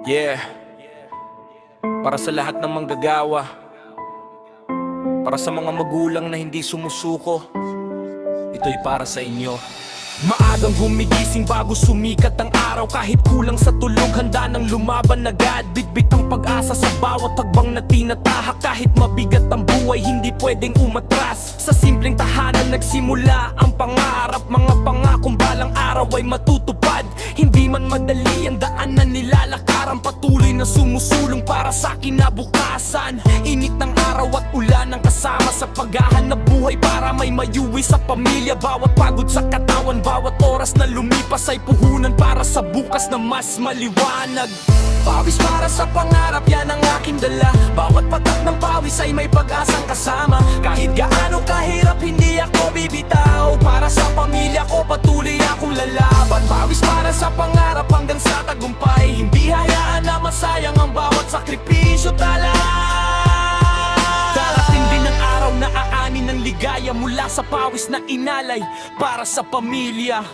Yeah, para sa lahat ng manggagawa, para sa mga magulang na hindi sumusuko, ito'y para sa inyo. Maagang gumigising bago sumikat ang araw. Kahit kulang sa tulog, handa nang lumaban agad. Bitbit ang pag-asa sa bawat hagbang na tinatahak. Kahit mabigat ang buhay, hindi pwedeng umatras. Sa simpleng tahanan nagsimula ang pangarap. Mga pangakong balang araw ay matutupad. Hindi man madali ang daan na nilalakaran. Patuloy na sumusulong para sa kinabukasan. Init ng araw at ulan ang kasama sa paghahanap buhay para may mayuwi sa pamilya. Bawat pagod sa katawan, bawat oras na lumipas ay puhunan para sa bukas na mas maliwanag. Pawis para sa pangarap, yan ang aking dala. Bawat patak ng pawis ay may pag-asang kasama. Kahit gaano kahirap, hindi ako bibitaw. Para sa pamilya ko, patuloy akong lalaban. Pawis para sa pangarap hanggang sa tagumpay. Hindi hayaan na masayang ang bawat sakripisyo tala. Darating din ang araw na aanin ng ligaya mula sa pawis na inalay para sa pamilya.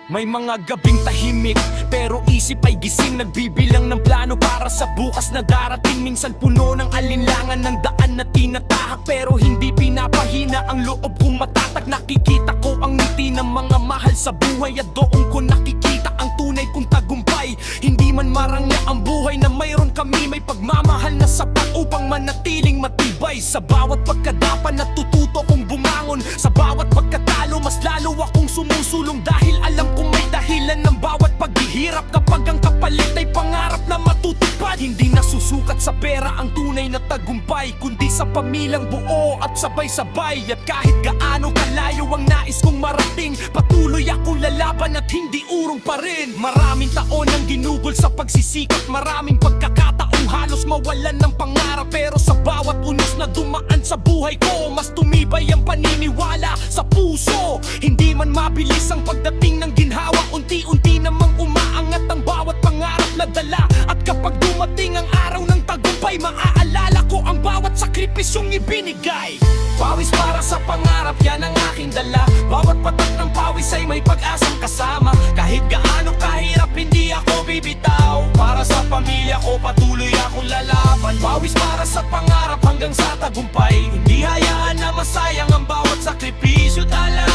May mga gabing tahimik, pero isip ay gising. Nagbibilang ng plano para sa bukas na darating. Minsan puno ng alinlangan ng daan na tinatahak, pero hindi pinapahina ang loob kong matatag. Nakikita ko ang ngiti ng mga mahal sa buhay, at doon ko nakikita ang tunay kong tagumpay. Hindi man marangya ang buhay na mayroon kami, may pagmamahal na sapat upang manatiling matibay. Sa bawat pagkadapan natututo kong bumangon. Sa bawat pagkatalo mas lalo akong sumusulong, dahil alam kung may dahilan ng bawat paghihirap. Kapag ang kapalit ay pangarap na matutupad, hindi nasusukat sa pera ang tunay na tagumpay, kundi sa pamilyang buo at sabay-sabay. At kahit gaano kalayo ang nais kong marating, patuloy akong lalaban at hindi urong pa rin. Maraming taon ang ginugol sa pagsisikap, maraming pagkakataong halos mawalan ng pangarap. Pero sa bawat unos na dumaan sa buhay ko, mas tumibay ang paniniwala sa puso. Hindi man mabilis ang pagdating ng ginhawa, unti-unti namang umaangat ang bawat pangarap na dala. At kapag dumating ang araw ng tagumpay, maaalala ko ang bawat sakripisyong ibinigay. Pawis para sa pangarap, yan ang aking dala. Bawat patak ng pawis ay may pag-asang kasama. Kahit gaano kahirap, hindi ako bibitaw. Para sa pamilya ko, patuloy akong lalaban. Pawis para sa pangarap hanggang sa tagumpay. Hindi hayaan na masayang ang bawat sakripisyo tala.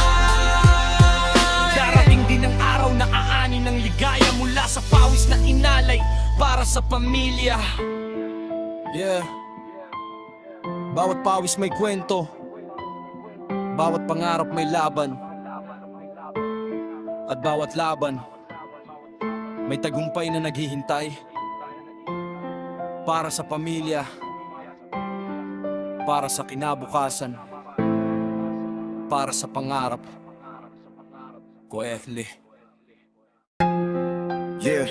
Darating din ang araw na aanin ng ligaya mula sa pawis na inalay para sa pamilya. Yeah, bawat pawis may kwento, bawat pangarap may laban, at bawat laban may tagumpay na naghihintay. Para sa pamilya, para sa kinabukasan, para sa pangarap ko, Ethly. Yeah,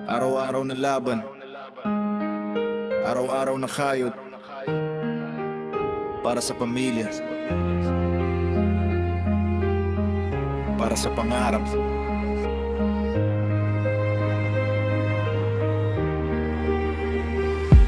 araw-araw na laban, araw-araw na kayod, para sa pamilya, para sa pangarap.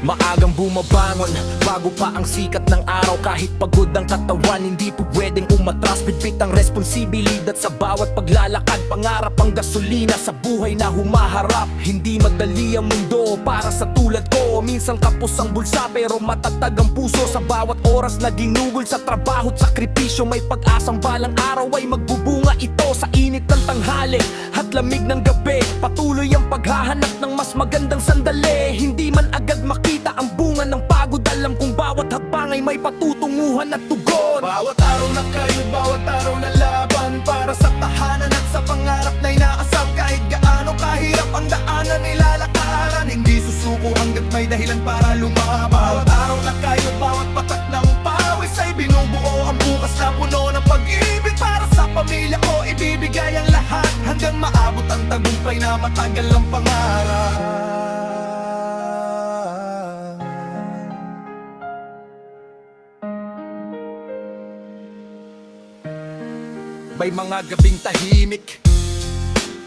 Maagang bumabangon bago pa ang sikat ng araw. Kahit pagod ang katawan, hindi po pwedeng umatras. Bitbit ang responsibilidad sa bawat paglalakad. Pangarap ang gasolina sa buhay na humaharap. Hindi madali ang mundo para sa tulad ko. Minsan kapos ang bulsa pero matatag ang puso. Sa bawat oras na ginugol sa trabaho't sakripisyo, may pag-asang balang araw ay magbubunga ito. Sa init ng tanghali at lamig ng gabi, patuloy ang paghahanap ng mas magandang sandali. Hindi man agad makita ang bunga ng pagod, alam kong bawat hakbang ay may patutunguhan at tugon. Bawat araw na kayod, bawat araw na laban, para sa tahanan at sa pangarap na inaasam. Kahit gaano kahirap ang daanan nilalakaran, hindi susuko hanggat may dahilan para lumaban. Bawat araw na kayod, bawat patak ng pawis ay binubuo ang bukas na puno ng pag-ibig. Para sa pamilya ko, ibibigay ang lahat hanggang maabot ang tagumpay na matagal ang pangarap. May mga gabing tahimik,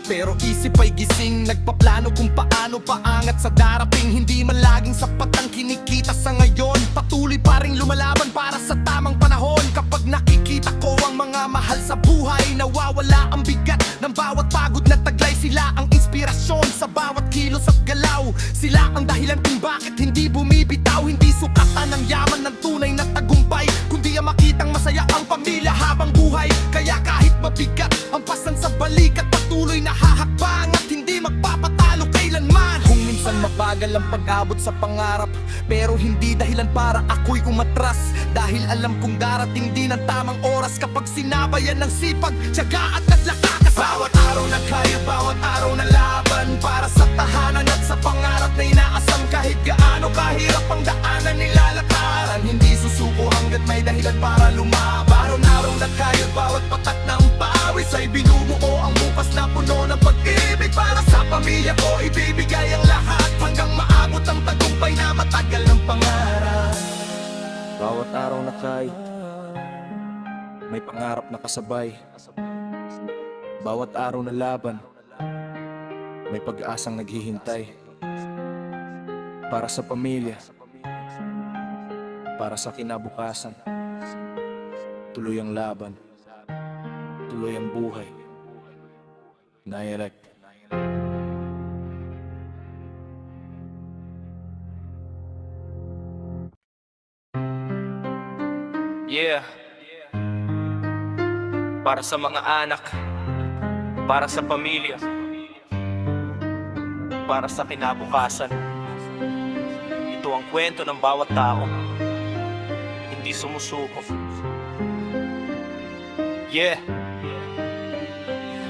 pero isip ay gising. Nagpaplano kung paano paangat sa darating. Hindi man laging sapat ang kinikita sa ngayon, patuloy pa ring lumalaban para sa tamang panahon. Kapag nakikita ko ang mga mahal sa buhay, nawawala ang bigat ng bawat pagod na taglay sila ang inspirasyon sa bawat kilos at galaw. Sila ang dahilan kung bakit hindi bumibitaw. Hindi sukatan ng yaman ng tunay na tagumpay, kundi ang makitang masaya ang pamilya habang buhay. Kaya kahit mabigat ang pasan sa balikat, patuloy na hahakbang at hindi magpapatalo kailanman. Kung minsan mabagal ang pag-abot sa pangarap, pero hindi dahilan para ako'y umatras. Dahil alam kong darating din ang tamang oras kapag sinabayan ng sipag, tiyaga at naglakakas. Bawat araw na kaya, bawat araw na laban para sa tahanan at sa pangarap na inaasam. Kahit gaano kahirap ang daanan nilalakaran, hindi susuko hanggat may dahilan para lumaban. Araw-araw na kaya, bawat patak ng pawis ay binubuo ang bukas na puno ng pag-ibig. Para sa pamilya ko ibibigay ang lahat hanggang maabot ang tagumpay na matagal ng pangarap. Bawat araw na kay may pangarap na kasabay. Bawat araw na laban may pag-asang naghihintay. Para sa pamilya, para sa kinabukasan, tuloy ang laban, tuloy ang buhay. Naelect. Yeah. Para sa mga anak, para sa pamilya, para sa kinabukasan. Ito ang kwento ng bawat tao, hindi sumusuko. Yeah.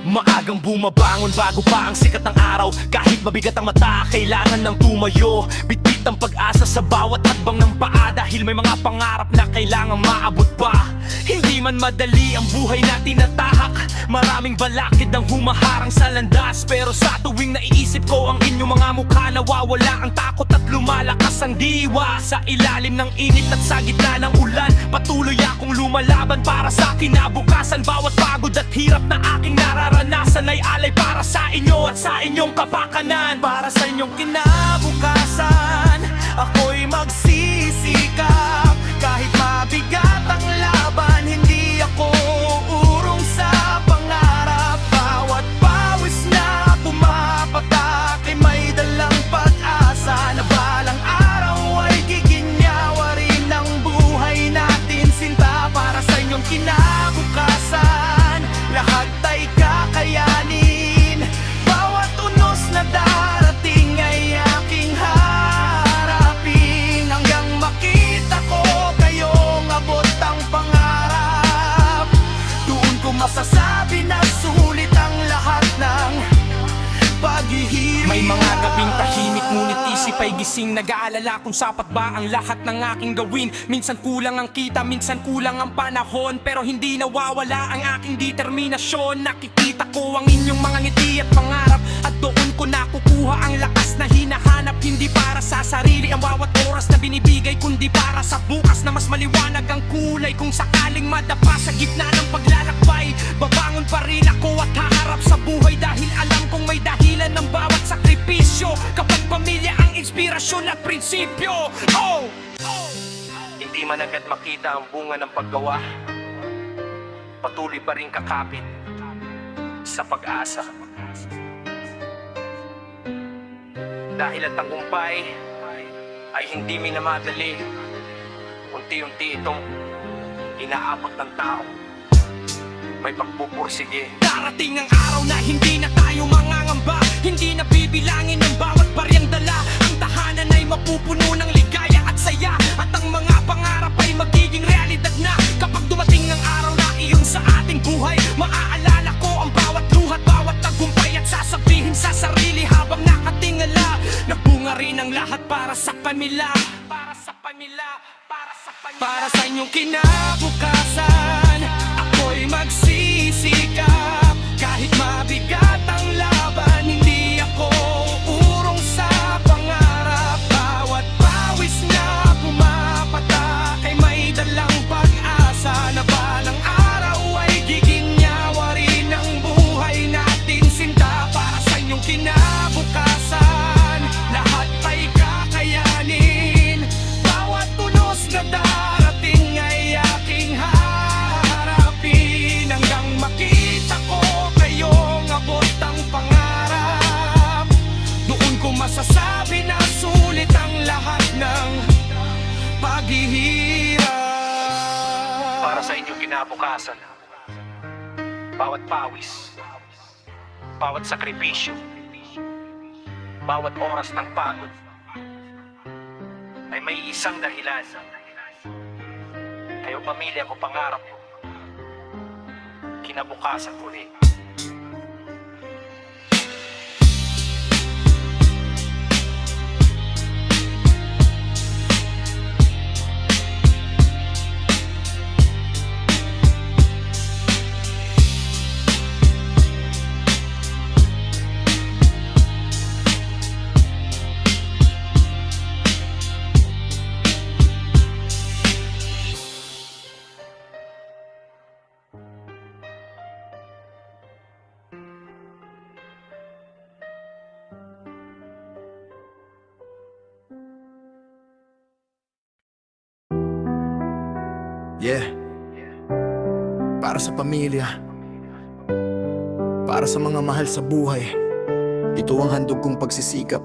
Maagang bumabangon bago pa ang sikat ng araw. Kahit mabigat ang mata, kailangan ng tumayo. Bitbit ang pag-asa sa bawat hakbang ng paa, dahil may mga pangarap na kailangan maabot pa. Hindi man madali ang buhay na tinatahak, maraming balakid ang humaharang sa landas. Pero sa tuwing naiisip ko ang inyong mga mukha, nawawala ang takot at lumalakas ang diwa. Sa ilalim ng init at sa gitna ng ulan, patuloy akong lumalaban para sa kinabukasan. Bawat pagod at hirap na aking nararanasan ay alay para sa inyo at sa inyong kapakanan. Para sa inyong kinabukasan, ako'y magsisikap. Kahit mabigat ang laban, hindi ako urong sa pangarap. Bawat pawis na pumapatak ay may dalang pag-asa, na balang araw ay giginyawa rin ang buhay natin. Sinta para sa inyong kinabukasan, lahat ay kakayanin. Bawat unos na darating ay aking harapin, hanggang makita ko kayong abot ang pangarap. Doon ko masasabi na sulit ang lahat ng paghihirap. May mga gabing tahimik ngunit isip ay gising, nag-aalala kung sapat ba ang lahat ng aking gawin. Minsan kulang ang kita, minsan kulang ang panahon, pero hindi nawawala ang aking determinasyon. Nakikita ko ang inyong mga ngiti at pangarap, at doon ko nakukuha ang lakas na hinahanap. Hindi para sa sarili ang bawat oras na binibigay, kundi para sa bukas na mas maliwanag ang kulay. Kung sakaling madapa sa gitna ng paglalakbay, babangon pa rin ako at haharap sa buhay, dahil alam kong may dahilan ng bawat sakripisyo. Kapag pamilya ang inspirasyon at prinsipyo, hindi man agad makita ang bunga ng paggawa, patuloy pa rin kakapit sa pag-asa. Dahil ang tagumpay ay hindi minamadali, unti-unti itong inaabot ng tao, may pagpupursige. Darating ang araw na hindi na tayo mangangamba, hindi na bibilangin ng bawat baryang dala. Ang tahanan ay mapupuno ng ligaya at saya, at ang mga pangarap ay magiging realidad na. Kapag dumating ang araw na iyon sa ating buhay, maaalala ko ang bawat luhat, bawat tagumpay, at sasabihin sa sarili habang nakatingala, nagbunga rin ang lahat para sa pamilya. Para sa pamilya, para sa pamilya. Para sa inyong kinabukasan, ako'y magsisikap. Kahit mabigat ang laban, hindi ako urong sa pangarap. Bawat pawis na pumapatak ay may dalang pag-asa, na balang araw ay giginyawa rin ang buhay natin. Sinta para sa inyong kinabukasan, lahat ay kakayanin. Bawat unos na darating ay aking harapin, hanggang makita kinabukasan. Bawat pawis, bawat sakripisyo, bawat oras ng pagod ay may isang dahilan. Kayo pamilya ko, pangarap ko, kinabukasan ko rin. Yeah. Para sa pamilya, para sa mga mahal sa buhay, ito ang handog kong pagsisikap.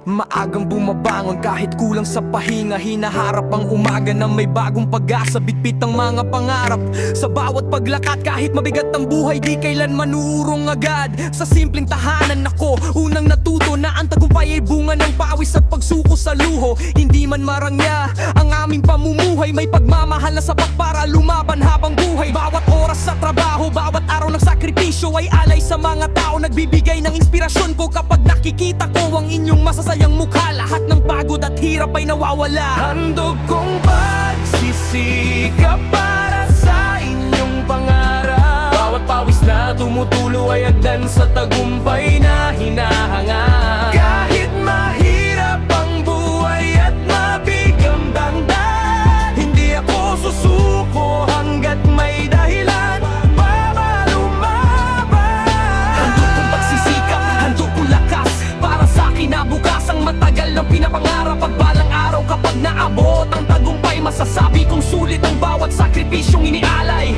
Maagang bumabangon kahit kulang sa pahinga, hinaharap ang umaga na may bagong pag-asa, bitbit ang mga pangarap. Sa bawat paglakad kahit mabigat ang buhay, di kailan manuurong agad. Sa simpleng tahanan ako, unang natuto na ang tagumpay ay bunga ng pawis at pagsuko sa luho. Hindi man marangya ang aming pamumuhay, may pagmamahal na sapat para lumaban habang buhay. Bawat oras sa trabaho, bawat araw ng sakripisyo ay alay sa mga tao, nagbibigay ng inspirasyon ko kapag nakikita ko ang inyong masasayang mukha. Lahat ng pagod at hirap ay nawawala. Handog kong pagsisikap para sa inyong pangarap. Bawat pawis na tumutulo ay agdan sa tagumpay na hinahangad. Kahit mahirap ang buhay at mabigang damdamin, hindi ako susuko hanggat may dahilan para lumaban. Handog kong pagsisikap, handog kong lakas para sa kinabukasang matagal na pinapangarap. Pagbalang araw kapag naabot ang tagumpay, masasabi kong sulit ang bawat sakripisyong inialay.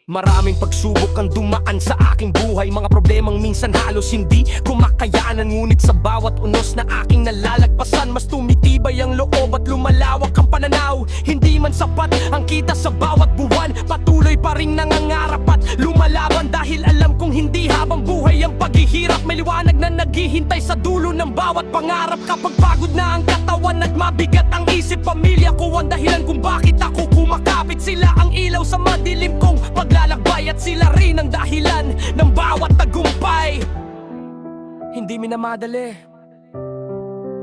Maraming pagsubok ang dumaan sa aking buhay, mga problemang minsan halos hindi ko makayanan. Ngunit sa bawat unos na aking nalalagpasan, mas tumitibay ang loob at lumalawak ang pananaw. Hindi man sapat ang kita sa bawat buwan, patuloy pa rin nangangarap at lumalaban. Dahil alam kong hindi habang buhay ang paghihirap, may liwanag na naghihintay sa dulo ng bawat pangarap. Kapag pagod na ang katawan at mabigat ang isip, pamilya ko ang dahilan kung bakit ako kumakapit. Sila ang ilaw sa madilim kong paglalakbay at sila rin ang dahilan ng bawat tagumpay. Hindi minamadali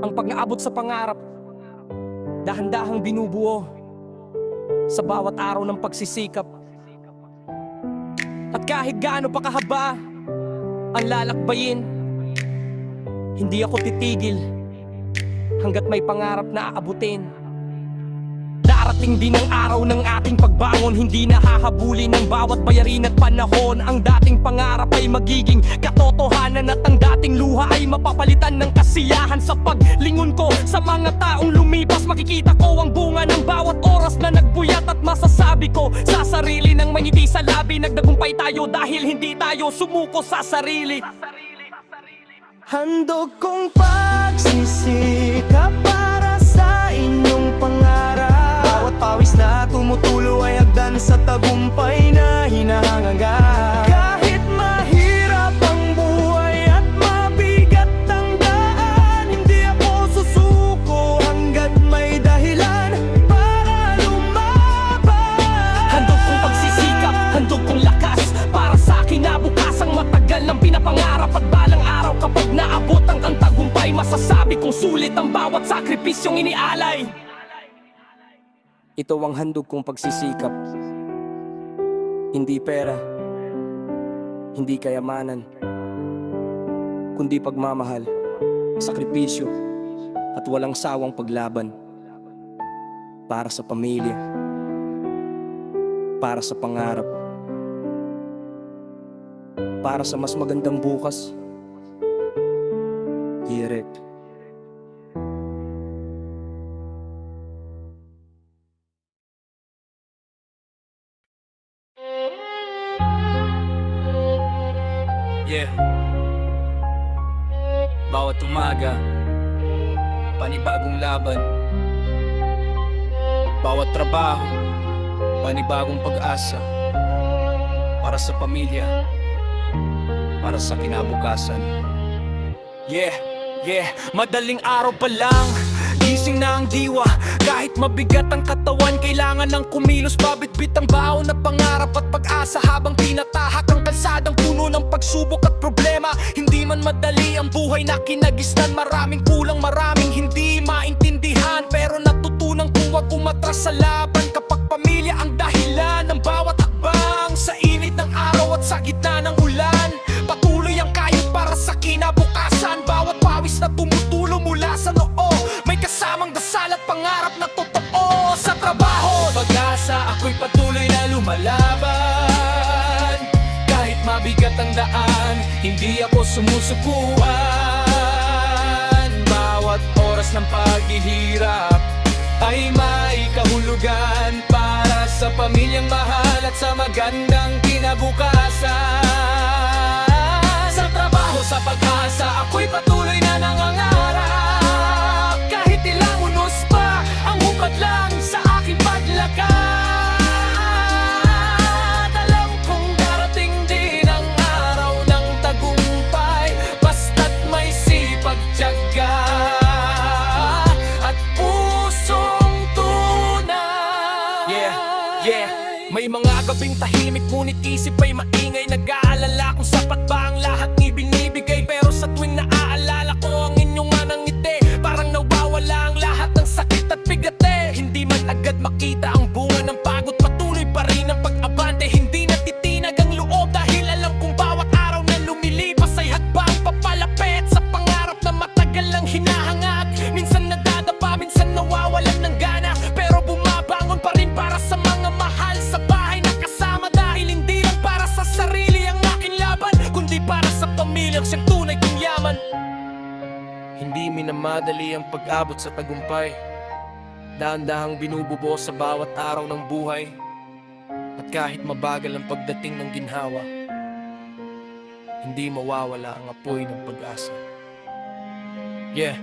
ang pag-aabot sa pangarap, dahan-dahang binubuo sa bawat araw ng pagsisikap. At kahit gaano pa kahaba ang lalakbayin, hindi ako titigil hanggat may pangarap na aabutin. Darating din ang araw ng ating pagbangon, hindi nahahabulin ng bawat bayarin at panahon. Ang dating pangarap ay magiging katotohanan at ang dating luha ay mapapalitan ng kasiyahan. Sa paglingon ko sa mga taong lumipas, makikita ko ang bunga ng bawat oras na nagbuyat. At masasabi ko sa sarili ng may ngiti sa labi, nagdagumpay tayo dahil hindi tayo sumuko sa sarili. Handog kong pagsisikap para sa inyong pangarap. Bawat pawis na tumutulo ay hagdan sa tagumpay na hinahangad. Kahit mahirap ang buhay at mabigat ang daan, hindi ako susuko hanggat may dahilan para lumaban. Handog kong pagsisikap, handog kong lakas para sa kinabukasang matagal ng pinapangarap. At balang araw kapag naabot ang tagumpay, masasabi kong sulit ang bawat sakripisyong inialay. Ito ang handog kong pagsisikap. Hindi pera, hindi kayamanan, kundi pagmamahal, sakripisyo, at walang sawang paglaban. Para sa pamilya, para sa pangarap, para sa mas magandang bukas. Direct. Yeah. Bawat umaga, panibagong laban. Bawat trabaho, panibagong pag-asa para sa pamilya, para sa kinabukasan. Yeah, madaling araw pa lang, gising na ang diwa. Kahit mabigat ang katawan, kailangan ng kumilos. Pabitbit ang baon na pangarap at pag-asa, habang tinatahak ang kalsadang puno ng pagsubok at problema. Hindi man madali ang buhay na kinagisnan, maraming kulang, maraming hindi maintindihan. Pero natutunan kong wag umatras sa laban kapag pamilya ang dahilan ng bawat hakbang. Sa init ng araw at sa gitna ng ulan, patuloy ang kayod para sa kinabukasan. Bawat pawis na tumutulo mula sa noo, may kasamang dasal at pangarap na totoo. Sa trabaho, pag-asa, ako'y patuloy na lumalaban. Kahit mabigat ang daan, hindi ako sumusukuan. Bawat oras ng paghihirap ay may kahulugan para sa pamilyang mahal at sa magandang kinabukasan. Sa trabaho, sa pag-asa, ako'y patuloy na nangangarap. Kahit ilang unos pa ang hukad lang sa aking paglakad, alam kong darating din ang araw ng tagumpay, basta't may sipag, tiyaga at pusong tunay. Yeah, may mga gabing tahimik ngunit isip ay maingay. Nag-aalala kung sapat ba ang lahat ni binibigay. Pero sa tuwing naaalala ko ang inyong manang ngiti, parang nawawala ang lahat ng sakit at bigate. Hindi man agad makita ang bunga ng pagod, patuloy pa rin ang pag-abante. Hindi natitinag ang loob dahil alam kong bawat araw na lumilipas ay hakbang papalapit sa pangarap na matagal lang hinahangad. Minsan nadadapa, minsan nawawalan ng gana, pero bumabangon pa rin para sa mga mahal sa bahay na kasama. Dahil hindi lang para sa sarili ang aking laban, kundi para sa pamilyang siyang tunay kong yaman. Hindi minamadali ang pag-abot sa tagumpay, dahan-dahang binububo sa bawat araw ng buhay. At kahit mabagal ang pagdating ng ginhawa, hindi mawawala ang apoy ng pag-asa. Yeah.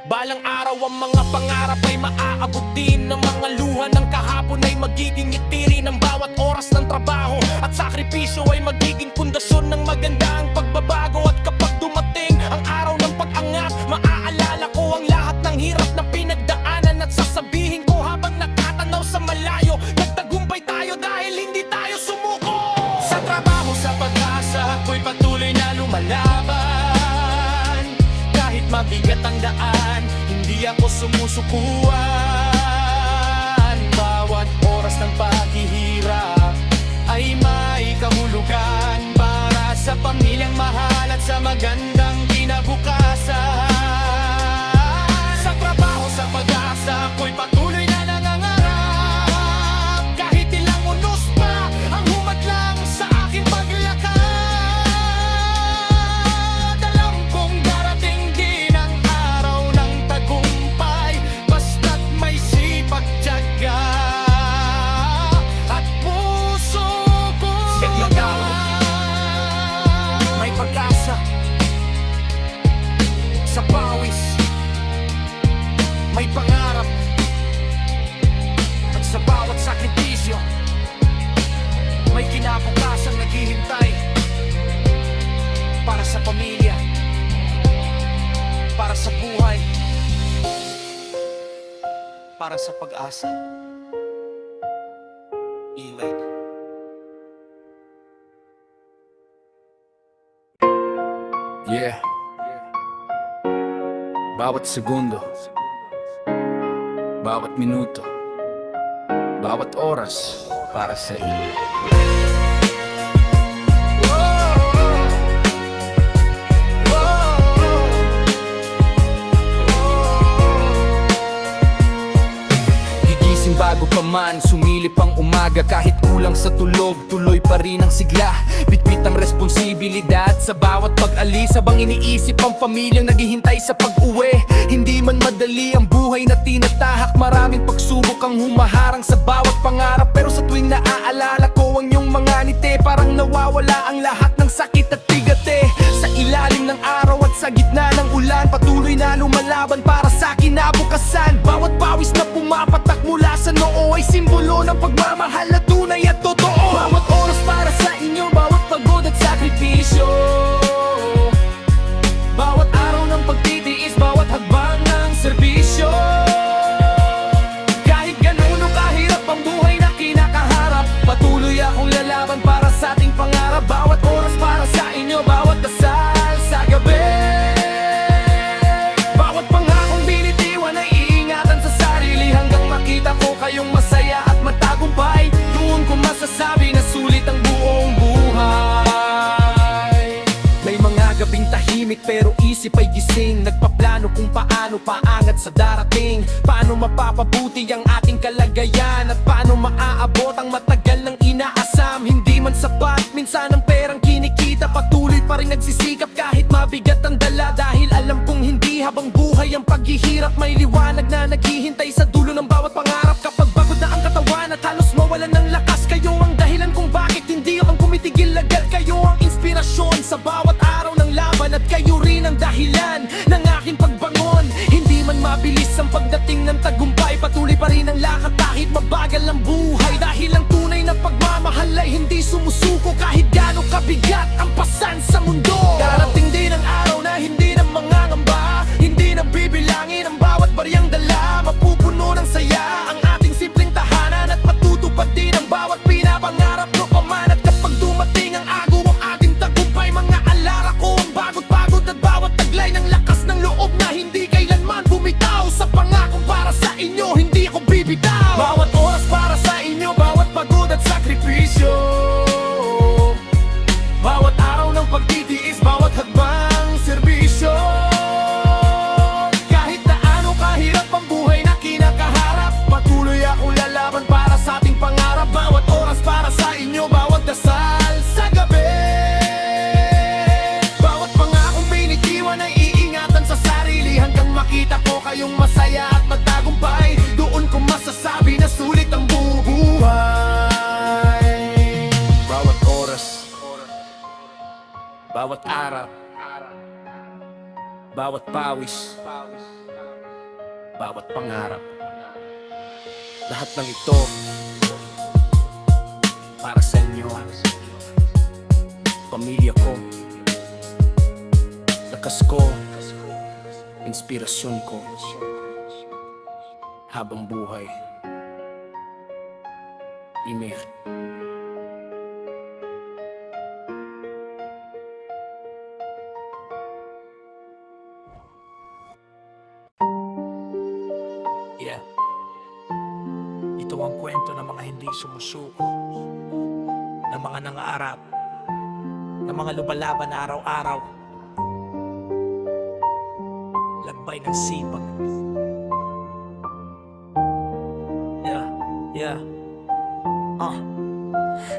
Balang araw ang mga pangarap ay maaabot din. Ng mga luha ng kahapon ay magiging ngiti rin. Ang bawat oras ng trabaho at sakripisyo ay magiging pundasyon ng magandang pagbabago. At kapag dumating ang araw ng pag-angat, maaalala ko ang lahat ng hirap na pinagdaanan. At sasabihin ko habang nakatanaw sa malayo, nagtagumpay tayo dahil hindi tayo sumuko. Sa trabaho, sa pag-asa, ako'y patuloy na lumalaban. Kahit mabigat ang daan, hindi ako sumusukuan. Bawat oras ng paghihirap ay may kahulugan para sa pamilyang mahal at sa magandang kinabukasan. Sa trabaho, sa pag-asa, ako'y patuloy na nangangarap. Kahit ilang unos pa ang humadlang sa aking paglakad, alam kong darating din ang araw ng tagumpay, basta't may sipag, tiyaga at puso kong may pag-asa. Sa pawis may pangarap, at sa bawat sakripisyo may kinabukasang naghihintay. Para sa pamilya, para sa buhay, para sa pag-asa. Ilay. Yeah. Bawat segundo, bawat minuto, bawat oras para sa iyo. Gigising bago pa man, sumilip ang umaga. Kahit kulang sa tulog, tuloy pa rin ang sigla. Bitbit ang responsibilidad sa bawat pag-alis, habang iniisip ang pamilyang naghihintay sa pag-uwi. Hindi man madali ang buhay na tinatahak, maraming pagsubok ang humaharang sa bawat pangarap. Pero sa tuwing naaalala ko ang iyong mga ngiti, parang nawawala ang lahat ng sakit at bigate. Sa ilalim ng araw at sa gitna ng ulan, patuloy na lumalaban para sa kinabukasan. Bawat pawis na pumapatak mula sa noo ay simbolo ng pagmamahal na tunay at totoo. Bawat oras para sa inyo, bawat pagod at sakripisyo, bawat araw ng pagtitiis, bawat hagbang ng serbisyo. Kahit ganuno kahirap ang buhay na kinakaharap, patuloy akong lalaban para sa ating pangarap. Bawat oras para sa inyo, bawat dasal sa gabi, bawat pangakong binitiwan ay iingatan sa sarili, hanggang makita ko kayong masaya at matagumpay. Doon ko masasabi na sulit ang buong buhay. May mga gabing tahimik pero isip ay gising, nagpaplano kung paano paangat sa darating. Paano mapapabuti ang ating kalagayan, at paano maaabot ang matagal ng inaasam. Hindi man sapat minsan ang perang kinikita, patuloy pa rin nagsisikap kahit mabigat ang dala. Dahil alam kong hindi habang buhay ang paghihirap, may liwanag na naghihintay sa dulo ng bawat pangarap. Kapag pagod na ang katawan at halos mawalan ng lakas, kayo ang dahilan kung bakit hindi ako kumitigil agad. Kayo ang inspirasyon sa bawat araw ng laban, at kayo rin ang dahilan ng aking pagbangon. Hindi man mabilis ang pagdating ng tagumpay, patuloy pa rin ang lakad kahit mabagal ang buhay. Dahil ang tunay na pagmamahal ay hindi sumusuko kahit gaano kabigat ang pasan sa mundo. Darating din ang araw na hindi na mangangamba, hindi na bibilangin ang bawat bariyang dala. Mapupuno ng saya ang ating simpleng tahanan, at matutupad din ang bawat pinapangarap no paman. At kapag dumating ang agaw ang ating tagumpay, mga alara ko ang bagot-bagot at bawat taglay ng lakas ng loob na hindi kailanman bumitaw sa pangako. Para sa inyo hindi ako bibitaw. Bawat oras para sa inyo, bawat pagod at sakripisyo, bawat araw ng pagtitiis, bawat hagbang serbisyo. Kahit na ano kahirap ang buhay na kinakaharap, patuloy akong lalaban para sa ating pangarap. Bawat oras para sa inyo, bawat dasal sa gabi, bawat pangakong binitiwan ay iingatan sa sarili, hanggang makita ko kayong masaya at magtagumpay. Doon ko masasabi na sulit ang buhay. Bawat oras, bawat araw, bawat pawis, bawat pangarap, lahat ng ito para sa inyo, pamilya ko, lakas ko, inspirasyon ko habang buhay. Email. Yeah. Ito ang kwento ng mga hindi sumusuko, ng mga nangaarap, ng mga lumalaban araw-araw, lagbay ng sipag. Yeah.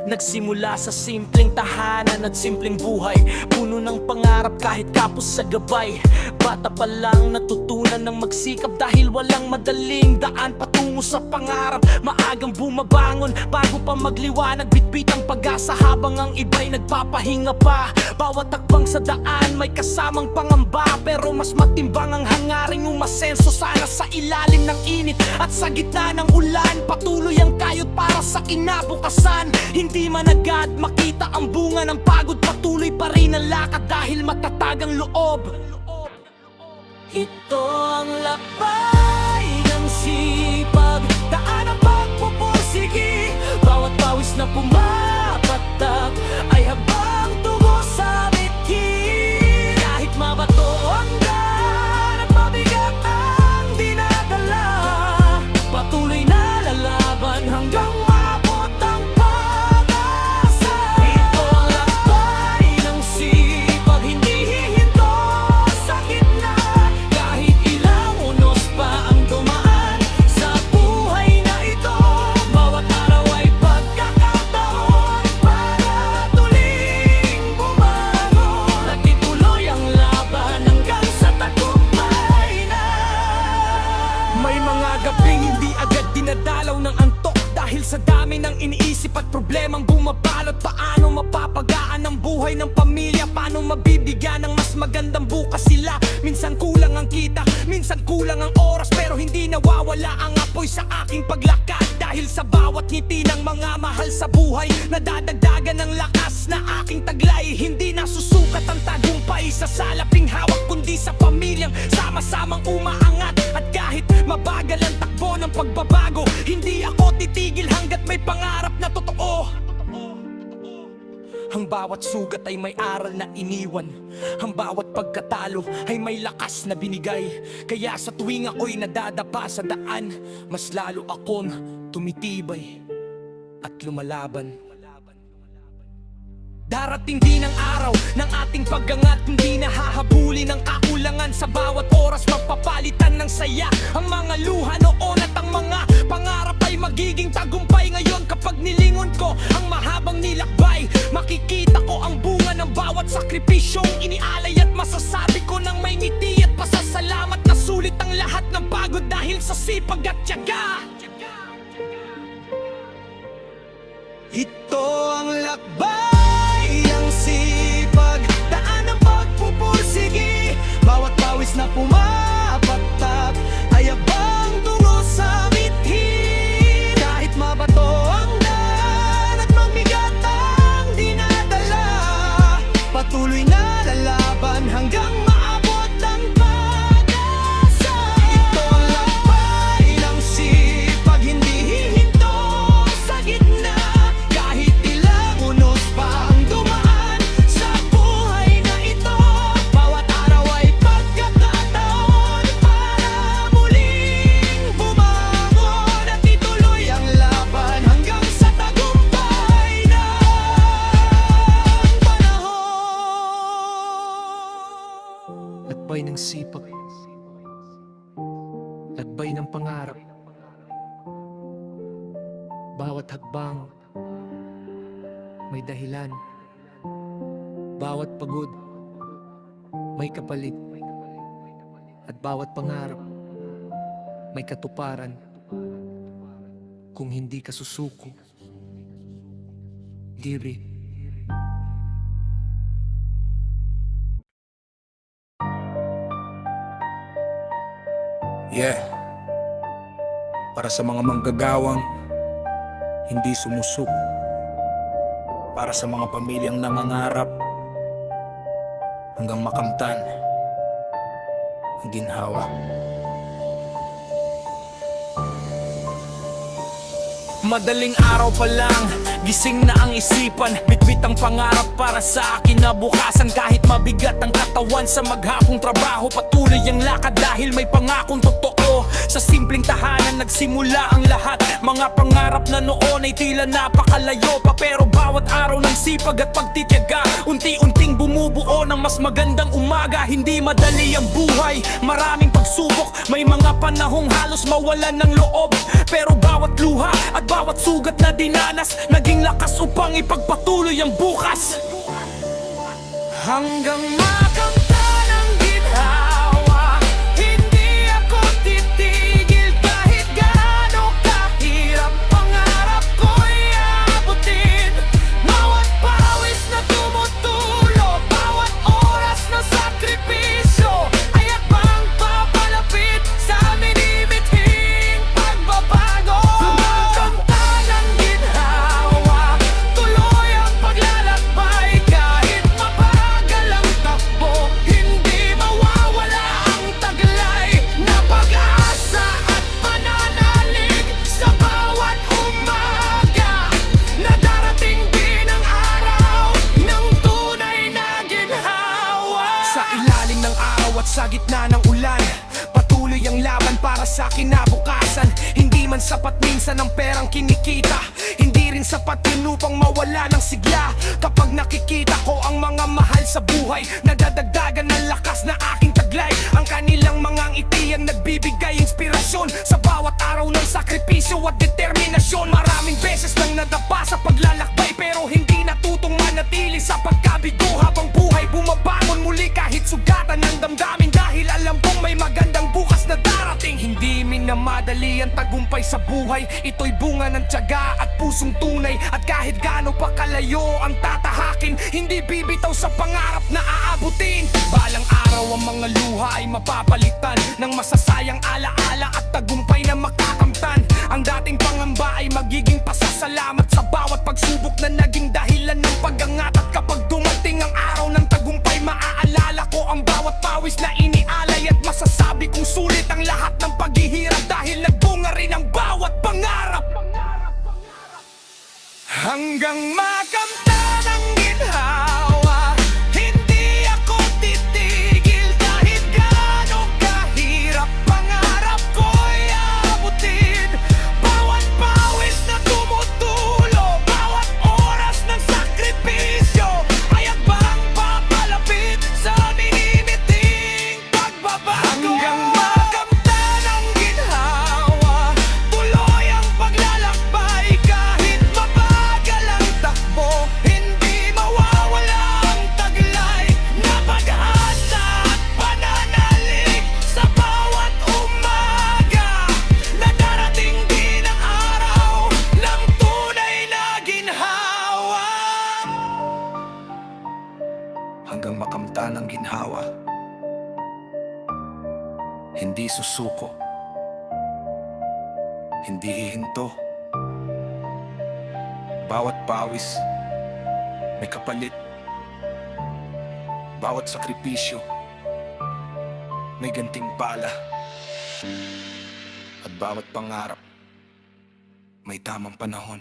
Nagsimula sa simpleng tahanan at simpleng buhay, puno ng pangarap kahit kapos sa gabay. Bata pa lang natutunan ng magsikap, dahil walang madaling daan patungo sa pangarap. Maagang bumabangon bago pa magliwanag, bitbit ang pag-asa habang ang iba'y nagpapahinga pa. Bawat takbang sa daan may kasamang pangamba, pero mas matimbang ang hangaring umasenso. Sana sa ilalim ng init at sa gitna ng ulan, patuloy ang kayod para sa kinabukasan. Hindi man agad makita ang bunga ng pagod, patuloy pa rin ang lakad dahil matatag ang loob. Ito ang lakbay ng sipag, daan ang pagpupursigi. Bawat pawis na pumapatak ay habang tubo sa bitki. Kahit mabato ang daan at mabigat ang dinadala, patuloy na lalaban hanggang maabot ang pag-asa. Ito ang lakbay ng sipag, hindi hihinto sa gitna. Kahit ilang unos pa ang dumaan sa buhay na ito, bawat araw ay pagkakataon para tuling bumangon. Nagtituloy ang laban hanggang sa tagumpay na. May mga gabing hindi agad dinadalaw ng antok, dahil sa dami ng iniisip at problemang bumabalot. Paano mapapagaan ang buhay ng pamilya? Paano mabibigyan ng mas magandang bukas sila? Minsan kulang ang kita, minsan kulang ang oras, pero hindi nawawala ang apoy sa aking paglakad. Dahil Dahil sa bawat ngiti ng mga mahal sa buhay, nadadagdagan ng lakas na aking taglay. Hindi nasusukat ang tagumpay sa salaping hawak, kundi sa pamilyang sama-samang umaangat. At kahit mabagal ang takbo ng pagbabago, hindi ako titigil hanggat may pangarap na totoo. Ang bawat sugat ay may aral na iniwan. Ang bawat pagkatalo ay may lakas na binigay. Kaya sa tuwing ako'y nadadapa sa daan, mas lalo akong tumitibay at lumalaban. Darating din ang araw ng ating pag-angat, hindi na hahabulin ang kakulangan. Sa bawat oras magpapalitan ng saya ang mga luha noon at ang mga pangarap ay magiging tagumpay. Ngayon kapag nilingon ko ang mahabang nilakbay, makikita ko ang bunga ng bawat sakripisyong inialay. At masasabi ko ng may ngiti at pasasalamat na sulit ang lahat ng pagod dahil sa sipag at tiyaga. Ito ang lakbay, ang sipag, daan ng pagpupursigi. Bawat pawis na pumapatak ay abang tungo sa mithi. Kahit mabato ang daan at magbigat ang dinadala, patuloy na lalaban hanggang maabot ang pag-asa. Ito ang lakbay ng sipag, hindi hihinto sa gitna. Kahit ilang unos pa ang dumaan sa buhay na ito, bawat araw ay pagkakataon para muling bumangon at ituloy ang laban hanggang sa tagumpay ng panahon. Lakbay ng sipag, lakbay ng pangarap. Bawat hakbang may dahilan, bawat pagod may kapalit, at bawat pangarap may katuparan. Kung hindi ka susuko, diri. Yeah. Para sa mga manggagawang hindi sumusuko, para sa mga pamilyang nangangarap hanggang makamtan ang ginhawa. Madaling araw pa lang, gising na ang isipan. Bitbit ang pangarap para sa akin na bukasan. Kahit mabigat ang katawan sa maghapong trabaho, patuloy ang lakad dahil may pangakong totoo. Sa simpleng tahanan nagsimula ang lahat. Mga pangarap na noon ay tila napakalayo pa, pero bawat araw ng sipag at pagtitiyaga, unti-unting bumubuo ng mas magandang umaga. Hindi madali ang buhay, maraming pagsubok, may mga panahong halos mawalan ng loob, pero bawat luha at bawat sugat na dinanas, naging lakas upang ipagpatuloy ang bukas. Hanggang makamtan ang ginhawa, hindi ako titigil kahit gaano kahirap. Pangarap ko'y abutin, bawat pawis na tumutulo, bawat oras na sakripisyo ay akbang papalapit sa minimithing pagbabago. Makamtan ang ginhawa, tuloy ang paglalakbay. Kahit mabagal ang takbo, hindi mawawala ang taglay na pag-asa at pananalig. Sa bawat umaga na darating din ang araw ng tunay na ginhawa. Sa ilalim ng araw at sa gitna ng ulan, patuloy ang laban para sa kinabukasan. Hindi man sapat minsan ang perang kinikita, hindi rin sapat yun upang mawala ng sigla. Kapag nakikita ko ang mga mahal sa buhay, nadadagdagan ng lakas na aking taglay. Ang kanilang mga ngiti ang nagbibigay inspirasyon sa bawat araw ng sakripisyo at determinasyon. Maraming beses nang nadapa sa paglalakbay, pero hindi natutong manatili sa pagkabigo. Habang buhay bumabangon muli kahit sugatan ng damdamin, dahil alam kong may magandang bukas na darating. Hindi minamadali ang tagumpay sa buhay, ito'y bunga ng tiyaga at pusong tunay. At kahit gaano pa kalayo ang tatahakin, hindi bibitaw sa pangarap na aabutin. Balang araw ang mga luha ay mapapalitan ng masasayang alaala at tagumpay na makakamtan. Ang dating pangamba ay magiging pasasalamat sa bawat pagsubok na naging dahilan ng pag-angat. At kapag dumating ang araw ng tagumpay, maaalala ko ang bawat pawis na inialay. At masasabi kong sulit ang lahat ng paghihirap dahil nagbunga rin ang bawat pangarap. Hanggang makamta ng ginhawa, hindi ako titigil. Kahit gaano kahirap, pangarap ko'y abutin. Bawat pawis na tumutulo, bawat oras ng sakripisyo ay abang papalapit sa minimiting pagbabago. Hanggang makamta ng ginhawa, tuloy ang paglalakbay. Kahit mabagal ang takbo, hindi mawawala ang taglay na pag-asa at pananalig sa bawat umaga. Na darating din ang araw ng tunay na ginhawa. Hanggang makamta ng ginhawa, hindi susuko, hindi hihinto. Bawat pawis may kapalit, bawat sakripisyo may gantimpala, at bawat pangarap may tamang panahon.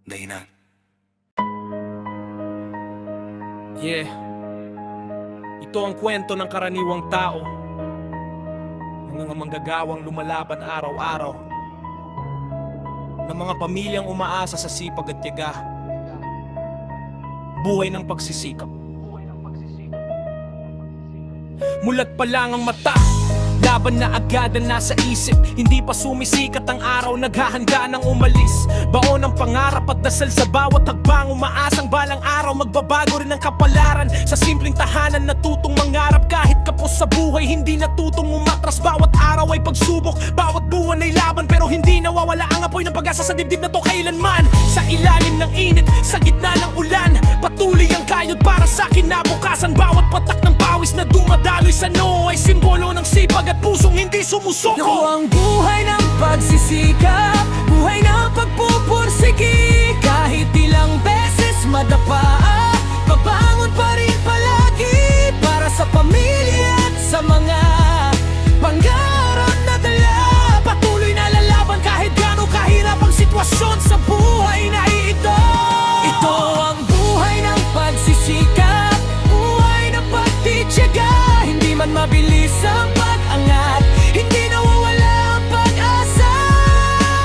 Dahinan. Yeah. Ito ang kwento ng karaniwang tao, ng mga manggagawang lumalaban araw-araw, ng mga pamilyang umaasa sa sipag at tiyaga. Buhay ng pagsisikap. Mulat pa lang ang mata, laban na agad ang nasa isip. Hindi pa sumisikat ang araw, naghahanda ng umalis. Baon ng pangarap at dasal sa bawat hakbang. Umaasang balang araw, magbabago rin ang kapalaran. Sa simpleng tahanan natutong mangarap. Kahit kapos sa buhay, hindi natutong umatras. Bawat araw ay pagsubok, bawat buwan ay laban. Pero hindi nawawala ang apoy ng pag-asa sa dibdib na to kailanman. Sa ilalim ng init, sa gitna ng ulan, patuloy ang kayod para sa kinabukasan. Bawat patak ng pawis na dumadaloy sa noo ay simbolo ng sipag at pusong hindi sumusuko. Ito ang buhay ng pagsisikap, buhay ng pagpupursigi. Kahit ilang beses madapa, babangon pa rin palagi. Para sa pamilya at sa mga pangarap na dala. Patuloy na lalaban kahit gaano kahirap ang sitwasyon sa buhay na ito. Ito ang buhay ng pagsisikap, buhay ng pagtitiyaga. Hindi man mabilis ang pag-angat, hindi nawawala ang pag-asa.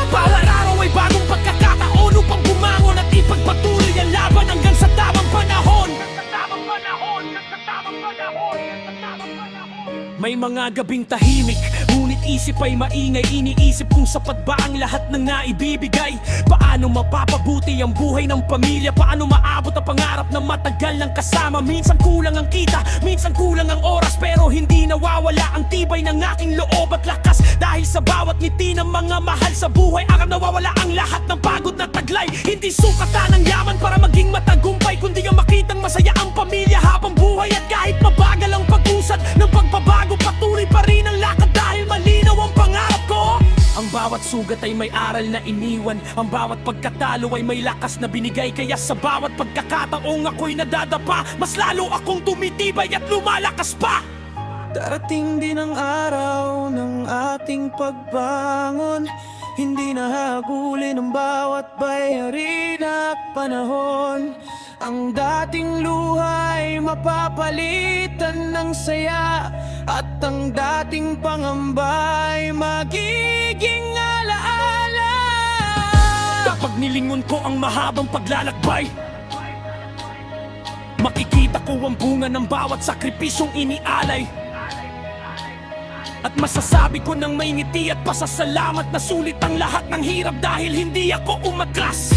Bawat araw ay bagong pagkakataon upang bumangon at ipagpatuloy ang laban hanggang sa tamang panahon. May mga gabing tahimik, ngunit isip ay maingay. Iniisip kung sapat ba ang lahat ng naibibigay. Paano mapapabuti ang buhay ng pamilya? Paano maabot ang pangarap na matagal ng kasama? Minsan kulang ang kita, minsan kulang ang oras, pero hindi nawawala ang tibay ng aking loob at lakas. Dahil sa bawat ngiti ng mga mahal sa buhay, akang nawawala ang lahat ng pagod na taglay. Hindi sukatan ang yaman para maging matagumpay, kundi ang makitang masaya ang pamilya habang buhay. At kahit mabagal ang pag-usad ng pagbabago, patuloy pa rin ang lakad dahil malinaw ang pangarap ko. Ang bawat sugat ay may aral na iniwan, ang bawat pagkatalo ay may lakas na binigay. Kaya sa bawat pagkakataong ako'y nadadapa, mas lalo akong tumitibay at lumalakas pa. Darating din ang araw ng ating pagbangon, hindi na hagulin ang bawat bayarin at panahon. Ang dating luhay mapapalitan ng saya, at ang dating pangambay magiging alaala. Kapag nilingon ko ang mahabang paglalakbay, makikita ko ang bunga ng bawat sakripisyong inialay. At masasabi ko ng may ngiti at pasasalamat na sulit ang lahat ng hirap dahil hindi ako umatras.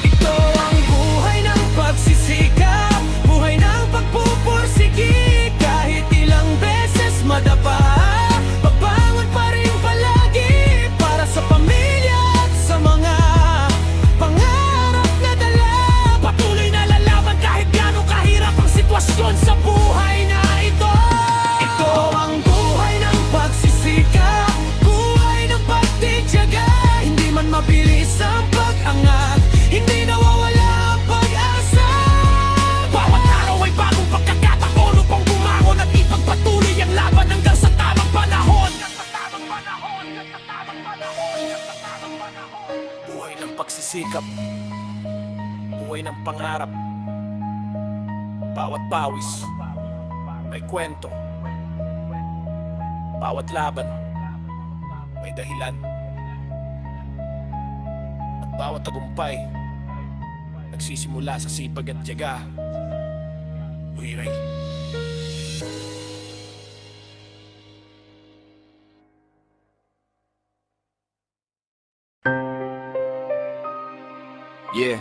Ito ang buhay ng pagsisikap, buhay ng pagpupursigi. Kahit ilang beses madapa, babangon pa rin palagi. Para sa pamilya at sa mga pangarap na dala. Patuloy na lalaban kahit gaano kahirap ang sitwasyon sa buhay na ito. Ito ang buhay isang pag-angat, hindi nawawala ang pag-asa. Bawat araw ay bagong pagkakataon upang bumangon at ipagpatuloy ang laban hanggang sa tamang panahon. Buhay ng pagsisikap, buhay ng pangarap. Bawat pawis, may kwento. Bawat laban, may dahilan. At bawat tagumpay, nagsisimula sa sipag at tiyaga. Uy, Yeah.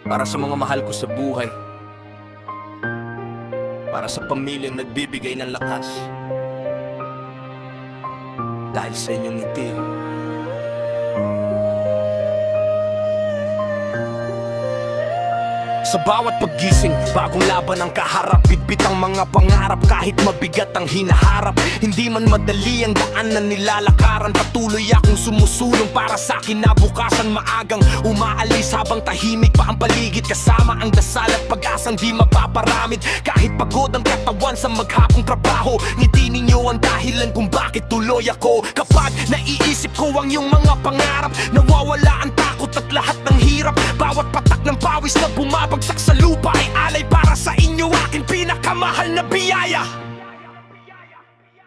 Para sa mga mahal ko sa buhay, para sa pamilyang nagbibigay ng lakas, dahil sa inyong ngiti. Sa bawat paggising, bagong laban ang kaharap. Bitbit ang mga pangarap kahit mabigat ang hinaharap. Hindi man madali ang daan na nilalakaran. Patuloy akong sumusulong para sa kinabukasan. Maagang umaalis habang tahimik pa ang paligid. Kasama ang dasal at pag-asang di mapaparamid. Kahit pagod ang katawan sa maghapong trabaho, ngiti ninyo ang dahilan kung bakit tuloy ako. Kapag naiisip ko ang iyong mga pangarap, nawawala ang takot at lahat ng hirap. Bawat patak ng pawis na bumabagsak sa lupa ay alay para sa inyo, aking pinakamahal na biyaya.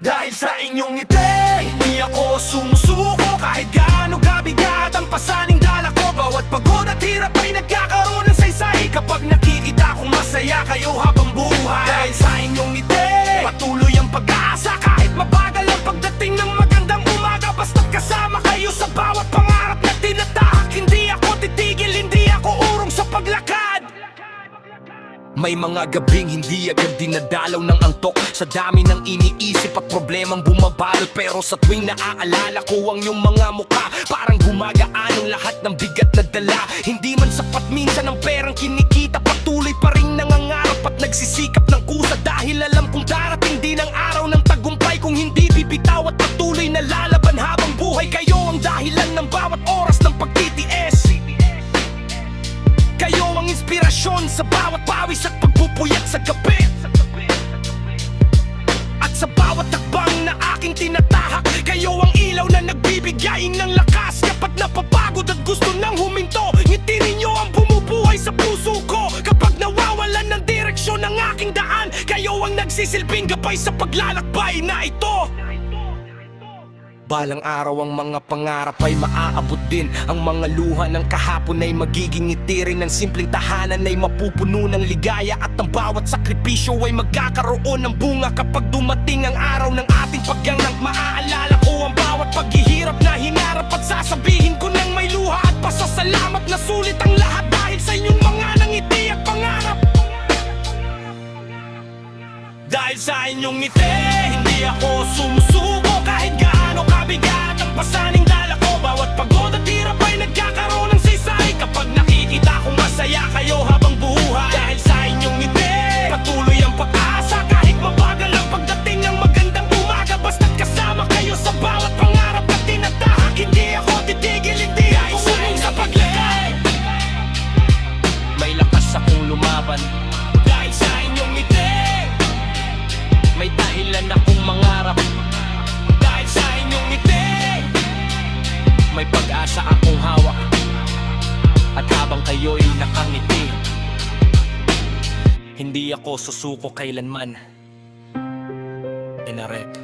Dahil sa inyong ngiti, hindi ako sumusuko. Kahit gaano kabigat ang pasaning dala ko, bawat pagod at hirap ay nagkakaroon ng saysay. Kapag nakikita kong masaya kayo habang buhay. Dahil sa inyong ngiti, patuloy ang pag-asa. Kahit mabagal ang pagdating ng magandang umaga, basta't kasama kayo sa bawat pangarap na tinatahak. Hindi ako titigil, hindi ako urong sa paglakad. May mga gabing hindi agad dinadalaw ng antok, sa dami ng iniisip at problemang bumabalot. Pero sa tuwing naaalala ko ang iyong mga mukha, parang gumagaan ang lahat ng bigat na dala. Hindi man sapat minsan ang perang kinikita, patuloy pa rin nangangarap at nagsisikap ng kusa. Dahil alam kong darating din ang araw ng tagumpay, kung hindi bibitaw at patuloy na lalaban habang buhay. Kayo ang dahilan ng bawat oras ng pagtitiis. Kayo ang inspirasyon sa bawat pawis at pagpupuyat sa gabi. At sa bawat takbang na aking tinatahak, kayo ang ilaw na nagbibigay ng lakas. Kapag napapagod at gusto nang huminto, ngiti ninyo ang bumubuhay sa puso ko. Kapag nawawalan ng direksyon ng aking daan, kayo ang nagsisilbing gabay sa paglalakbay na ito. Balang araw ang mga pangarap ay maaabot din. Ang mga luha ng kahapon ay magiging ngiti rin. Ang simpleng tahanan ay mapupuno ng ligaya. At ang bawat sakripisyo ay magkakaroon ng bunga. Kapag dumating ang araw ng ating pagganang, maaalala ko ang bawat paghihirap na hinarap. At sasabihin ko ng may luha at pasasalamat na sulit ang lahat dahil sa inyong mga nangiti at pangarap. Dahil sa inyong ngiti, hindi ako sumusuko. Kahit gaano kabigat ang pasaning dala ko, bawat pagod at hirap ay nagkakaroon ng saysay. Kapag nakikita kong masaya kayo habang buhay. Dahil sa inyong ngiti, patuloy ang pag-asa. Kahit mabagal ang pagdating ng magandang umaga, basta't kasama kayo sa bawat pangarap na tinatahak. Hindi ako titigil, hindi ako urong sa paglakad. May lakas akong lumaban. Dahil sa inyong ngiti, may dahilan akong mangarap. Dahil sa inyong ngiti, may pag-asa akong hawak. At habang kayo'y nakangiti, hindi ako susuko kailanman. Inarek.